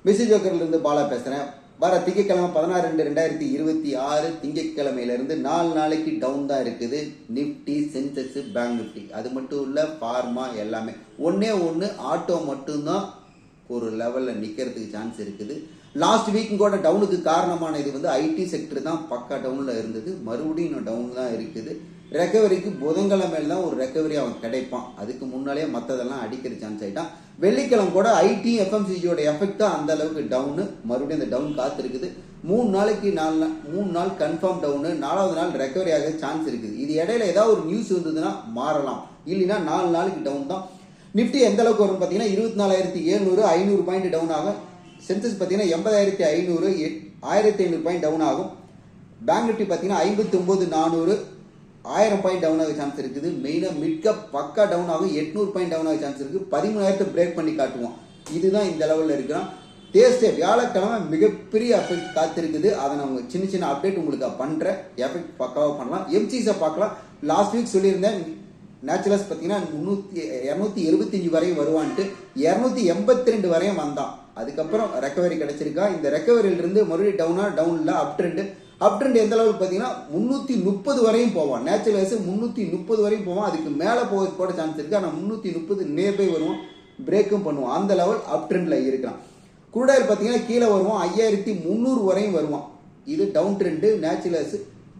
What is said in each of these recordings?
Message ஜோக்கர்லேருந்து Bala பேசுகிறேன். வர திங்கட்கிழமை 16/2/2026 திங்கட்கிழமையிலேருந்து 4 நாளைக்கு டவுன் தான் இருக்குது. Nifty, Sensex, bank Nifty. அது மட்டும் இல்லை, ஃபார்மா எல்லாமே. ஒன்றே ஆட்டோ மட்டும்தான் ஒரு லெவலில் நிற்கிறதுக்கு சான்ஸ் இருக்குது. லாஸ்ட் வீக்கும் கூட டவுனுக்கு காரணமான இது வந்து ஐடி செக்டர் தான் பக்கா டவுனில் இருந்தது. மறுபடியும் இன்னும் டவுன் தான் இருக்குது. ரெக்கவரிக்கு புதன்கிழமையில தான் ஒரு ரெக்கவரி அவன் கிடைப்பான். அதுக்கு முன்னாலே மற்றதெல்லாம் அடிக்கிற சான்ஸ் ஆகிட்டான். வெள்ளிக்கிழமை கூட ஐடி எஃப்எம்சிஜியோட எஃபெக்ட் தான் அந்த அளவுக்கு டவுனு. மறுபடியும் அந்த டவுன் காத்திருக்குது. 3 நாள் கன்ஃபார்ம் டவுனு. 4வது நாள் ரெக்கவரி ஆக சான்ஸ் இருக்குது. இது இடையில ஏதாவது ஒரு நியூஸ் இருந்ததுன்னா மாறலாம், இல்லைன்னா 4 நாளைக்கு டவுன் தான். நிஃப்டி எந்த அளவுக்கு வரும் பார்த்தீங்கன்னா 24,700 500 பாயிண்ட் டவுன் ஆகும். சென்சஸ் பார்த்தீங்கன்னா 80,500 1,500 பாயிண்ட் டவுன் ஆகும். பேங்க் நிஃப்டி பார்த்தீங்கன்னா 59,400 1000 பாயிண்ட் டவுன் ஆக சான்ஸ் இருக்குது. மெயினாக மிட்கப் பக்கா டவுன் ஆகும். 800 பாயிண்ட் டவுன் ஆக சான்ஸ் இருக்குது. 13,000 பிரேக் பண்ணி காட்டுவோம். இதுதான் இந்த லெவலில் இருக்கிறோம். தேர்ஸ்டே வியாழக்கிழமை மிகப்பெரிய எஃபெக்ட் காத்திருக்குது. அதை நான் சின்ன அப்டேட் உங்களுக்கு பண்ணுறேன். எஃபெக்ட் பக்காவாக பண்ணலாம். எம்சிஸை பார்க்கலாம். லாஸ்ட் வீக் சொல்லியிருந்தேன் நேச்சுரல்ஸ் பார்த்தீங்கன்னா 275 வரையும் வருவான்ட்டு 282 வரையும் வந்தான். அதுக்கப்புறம் ரெக்கவரி கிடைச்சிருக்கா. இந்த ரெக்கவரியிலிருந்து மறுபடியும் டவுனில் அப் ட்ரெண்ட் எந்த அளவுக்கு பார்த்தீங்கன்னா 330 வரையும் போவான். நேச்சுரல்ஸ் 330 வரையும் போவான். அதுக்கு மேலே போகிறது கூட சான்ஸ் இருக்குது. ஆனால் 330 நேர்பை வருவான், பிரேக்கும் பண்ணுவான். அந்த லெவல் அப் ட்ரெண்டில் இருக்கிறான். குரூடாயில் பார்த்தீங்கன்னா கீழே வருவான், 5,300 வரையும் வருவான். இது டவுன் ட்ரெண்டு. நேச்சுரல்ஸ்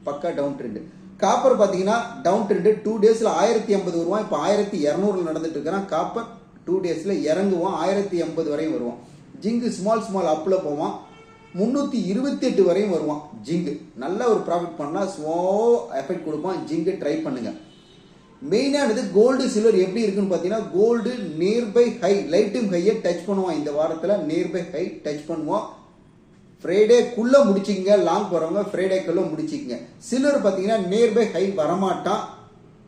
பக்கா டவுன் ட்ரெண்டு. காப்பர் பார்த்தீங்கன்னா டவுன் ட்ரெண்டு. 2 டேஸில் 1,080 வருவான். இப்போ 1,200 நடந்துட்டு இருக்கிறான். காப்பர் 2 டேஸில் இறங்குவான், 1,080 வரையும் வருவான். ஜிங்கு ஸ்மால் அப்பில் போவான், 328 வரையும் வருவான். ஜிங்கு நல்ல ஒரு ப்ராஃபிட் பண்ணலாம், ஸ்லோ எஃபெக்ட் கொடுப்பான். ஜிங்கு ட்ரை பண்ணுங்க. மெயினானது கோல்டு சில்வர் எப்படி இருக்குன்னு பார்த்தீங்கன்னா, gold nearby high, lifetime ஹையை டச் பண்ணுவான். இந்த வாரத்தில் நியர்பை ஹை டச் பண்ணுவான். ஃப்ரைடேக்குள்ளே முடிச்சிங்க. லாங் போகிறவங்க ஃப்ரைடேக்குள்ளே முடிச்சிங்க. சில்வர் பார்த்தீங்கன்னா நியர்பை ஹை வரமாட்டான்.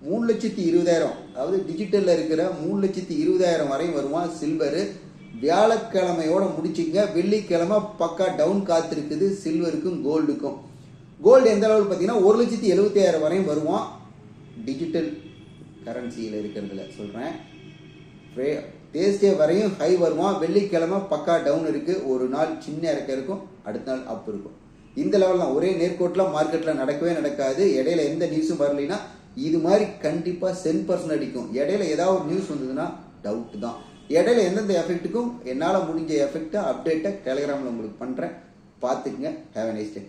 3,20,000, அதாவது டிஜிட்டலில் இருக்கிற 3,20,000 வரையும் வருவான் சில்வரு. வியாழக்கிழமையோட முடிச்சிங்க. வெள்ளிக்கிழமை பக்கா டவுன் காத்திருக்குது சில்வருக்கும் கோல்டுக்கும். கோல்டு எந்த அளவுக்கு பார்த்தீங்கன்னா 1,70,000 வரையும் வருவான். டிஜிட்டல் கரன்சியில் இருக்கிறதுல சொல்கிறேன். தேர்ஸ்டே வரையும் ஹை வருவான். வெள்ளிக்கிழமை பக்கா டவுன் இருக்குது. ஒரு நாள் சின்ன இறக்க இருக்கும், அடுத்த நாள் அப் இருக்கும். இந்த லெவல் தான். ஒரே நேர்கோட்டில் மார்க்கெட்டில் நடக்கவே நடக்காது. இடையில எந்த நியூஸும் வரலைன்னா இது மாதிரி கண்டிப்பாக 10% அடிக்கும். இடையில ஏதாவது ஒரு நியூஸ் வந்ததுன்னா டவுட் தான். இடையில எந்தெந்த எஃபெக்ட்டுக்கும் என்னால் முடிஞ்ச எஃபெக்டை அப்டேட்டை டெலிகிராமில் உங்களுக்கு பண்ணுறேன். பார்த்துக்குங்க. Have a nice day.